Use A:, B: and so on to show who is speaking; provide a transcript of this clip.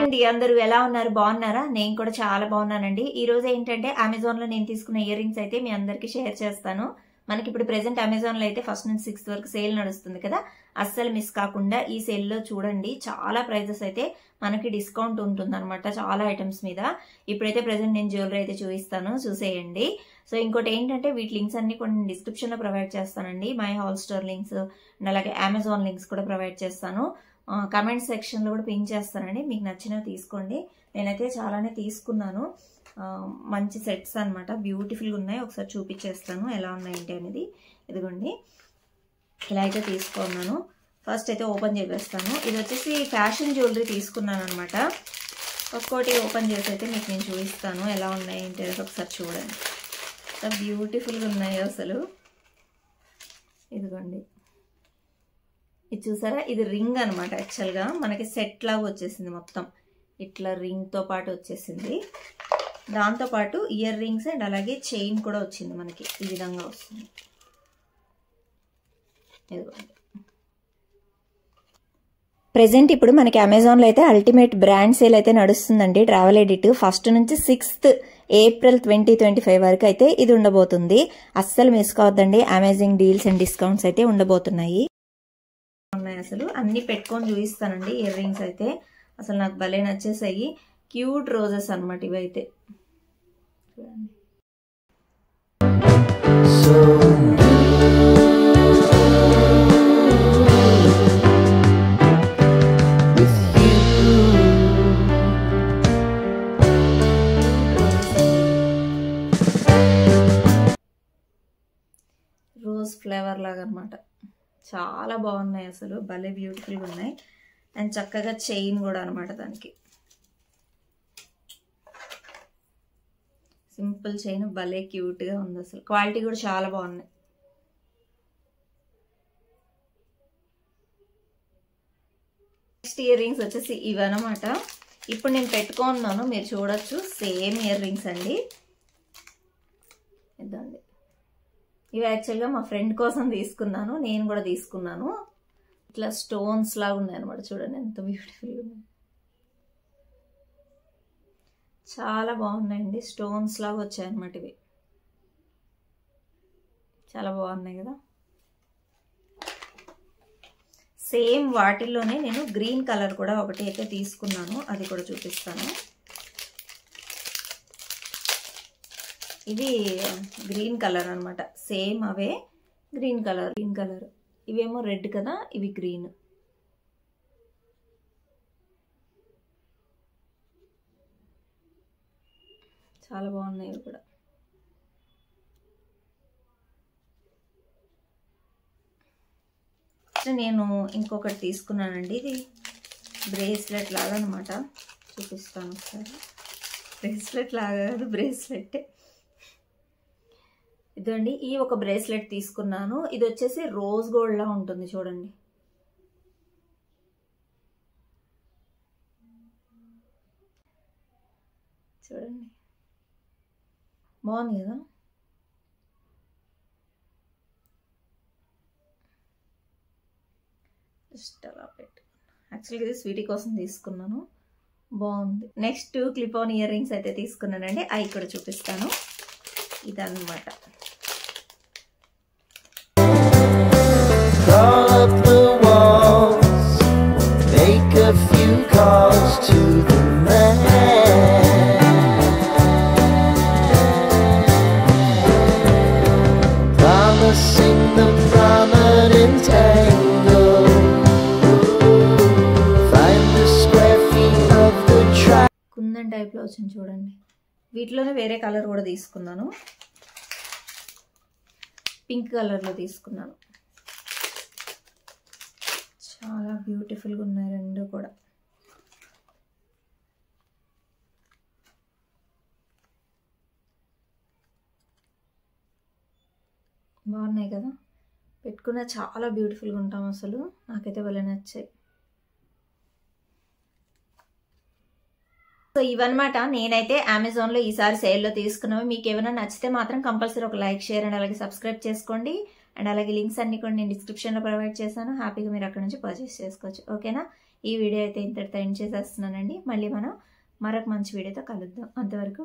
A: అండి, అందరూ ఎలా ఉన్నారు? బాగున్నారా? నేను కూడా చాలా బాగున్నానండి. ఈ రోజు ఏంటంటే అమెజాన్ లో నేను తీసుకున్న ఇయర్ రింగ్స్ అయితే మీ అందరికి షేర్ చేస్తాను. మనకి ఇప్పుడు ప్రెసెంట్ అమెజాన్ లో అయితే 1st నుంచి 6th వరకు సేల్ నడుస్తుంది కదా, అస్సలు మిస్ కాకుండా ఈ సేల్ లో చూడండి. చాలా ప్రైజెస్ అయితే మనకి డిస్కౌంట్ ఉంటుంది అనమాట, చాలా ఐటమ్స్ మీద. ఇప్పుడైతే ప్రెసెంట్ నేను జ్యువెలరీ అయితే చూపిస్తాను, చూసేయండి. సో ఇంకోటి ఏంటంటే వీటి లింక్స్ అన్ని కొన్ని డిస్క్రిప్షన్ లో ప్రొవైడ్ చేస్తానండి. My hall store links and అలాగే అమెజాన్ లింక్స్ కూడా ప్రొవైడ్ చేస్తాను. కమెంట్ సెక్షన్ లో కూడా పిన్ చేస్తానండి, మీకు నచ్చినవి తీసుకోండి. నేనైతే చాలానే తీసుకున్నాను, మంచి సెట్స్ అనమాట, బ్యూటిఫుల్గా ఉన్నాయి. ఒకసారి చూపించేస్తాను ఎలా ఉన్నాయి ఏంటి అనేది. ఇదిగోండి, ఇలా అయితే తీసుకున్నాను. ఫస్ట్ అయితే ఓపెన్ చేసేస్తాను. ఇది వచ్చేసి ఫ్యాషన్ జ్యువెలరీ తీసుకున్నాను అనమాట. ఒక్కోటి ఓపెన్ చేసి అయితే మీకు నేను చూపిస్తాను ఎలా ఉన్నాయి ఏంటి అనేది. ఒకసారి చూడండి, బ్యూటిఫుల్గా ఉన్నాయి అసలు. ఇదిగోండి, ఇది చూసారా, ఇది రింగ్ అనమాట. యాక్చువల్గా మనకి సెట్ లాగా వచ్చేసింది, మొత్తం ఇట్లా రింగ్ తో పాటు వచ్చేసింది. దాంతో పాటు ఇయర్ రింగ్స్ అండ్ అలాగే చైన్ కూడా వచ్చింది మనకి, ఈ విధంగా వస్తుంది. ఇదిగోండి, ప్రెసెంట్ ఇప్పుడు మనకి అమెజాన్ లో అయితే అల్టిమేట్ బ్రాండ్ సేల్ అయితే నడుస్తుందండి. ట్రావెల్ ఎడిట్ 1st నుంచి 6th ఏప్రిల్ 2025 వరకు అయితే ఇది ఉండబోతుంది. అస్సలు మిస్ కావద్దండి, అమేజింగ్ డీల్స్ అండ్ డిస్కౌంట్స్ అయితే ఉండబోతున్నాయి. ఉన్నాయి అసలు అన్ని పెట్టుకొని చూపిస్తానండి. ఇయర్ రింగ్స్ అయితే అసలు నాకు భలే నచ్చేసాయి. క్యూట్ రోజెస్ అనమాట ఇవైతే. చూడండి, రోజ్ ఫ్లేవర్ లాగా అనమాట. చాలా బాగున్నాయి అసలు, భలే బ్యూటిఫుల్గా ఉన్నాయి. అండ్ చక్కగా చైన్ కూడా అనమాట, దానికి సింపుల్ చైన్, భలే క్యూట్గా ఉంది అసలు. క్వాలిటీ కూడా చాలా బాగున్నాయి. నెక్స్ట్ ఇయర్ రింగ్స్ వచ్చేసి ఇవన్నమాట. ఇప్పుడు నేను పెట్టుకున్నాను, మీరు చూడొచ్చు. సేమ్ ఇయర్ రింగ్స్ అండి. ఇదండి, ఇవి యాక్చువల్గా మా ఫ్రెండ్ కోసం తీసుకున్నాను, నేను కూడా తీసుకున్నాను. ఇట్లా స్టోన్స్ లాగా ఉన్నాయి అనమాట. చూడండి ఎంత బ్యూటిఫుల్గా ఉన్నాయి, చాలా బాగున్నాయండి. స్టోన్స్ లాగా వచ్చాయి అనమాట ఇవి, చాలా బాగున్నాయి కదా. సేమ్ వాటిల్లోనే నేను గ్రీన్ కలర్ కూడా ఒకటి అయితే తీసుకున్నాను, అది కూడా చూపిస్తాను. ఇది గ్రీన్ కలర్ అనమాట, సేమ్ అవే గ్రీన్ కలర్. ఇవేమో రెడ్ కదా, ఇవి గ్రీన్. చాలా బాగున్నాయి ఇవి కూడా. నేను ఇంకొకటి తీసుకున్నానండి, ఇది బ్రేస్లెట్ లాగా అనమాట. చూపిస్తాను ఒకసారి. బ్రేస్లెట్ లాగా కాదు, బ్రేస్లెట్. ఇదండి, ఈ ఒక బ్రేస్లెట్ తీసుకున్నాను. ఇది వచ్చేసి రోజ్ గోల్డ్ లా ఉంటుంది, చూడండి. చూడండి, బాగుంది కదా. జస్ట్ అలా పెట్టు. యాక్చువల్గా ఇది స్వీటీ కోసం తీసుకున్నాను, బాగుంది. Next clip on ear rings అయితే తీసుకున్నానండి, అవి కూడా చూపిస్తాను. ఇదన్నమాట. కుందన్ టైప్ లో వచ్చింది చూడండి. వీటిలోనే వేరే కలర్ కూడా తీసుకున్నాను, పింక్ కలర్ లో తీసుకున్నాను. చాలా బ్యూటిఫుల్గా ఉన్నాయి రెండు కూడా. బాగున్నాయి కదా, పెట్టుకున్న చాలా బ్యూటిఫుల్గా ఉంటాం అసలు. నాకైతే భలే నచ్చాయి. సో ఇవన్నమాట నేనైతే అమెజాన్ లో ఈసారి సేల్ లో తీసుకున్నవి. మీకు ఏమైనా నచ్చితే మాత్రం కంపల్సరీ ఒక లైక్, షేర్ అండ్ అలాగే సబ్స్క్రైబ్ చేసుకోండి. అండ్ అలాగే లింక్స్ అన్ని కూడా నేను డిస్క్రిప్షన్లో ప్రొవైడ్ చేశాను. హ్యాపీగా మీరు అక్కడ నుంచి పర్చేస్ చేసుకోవచ్చు. ఓకేనా? ఈ వీడియో అయితే ఇంతటితో ఎండ్ చేసేస్తున్నానండి. మళ్ళీ మనం మరొక మంచి వీడియోతో కలుద్దాం. అంతవరకు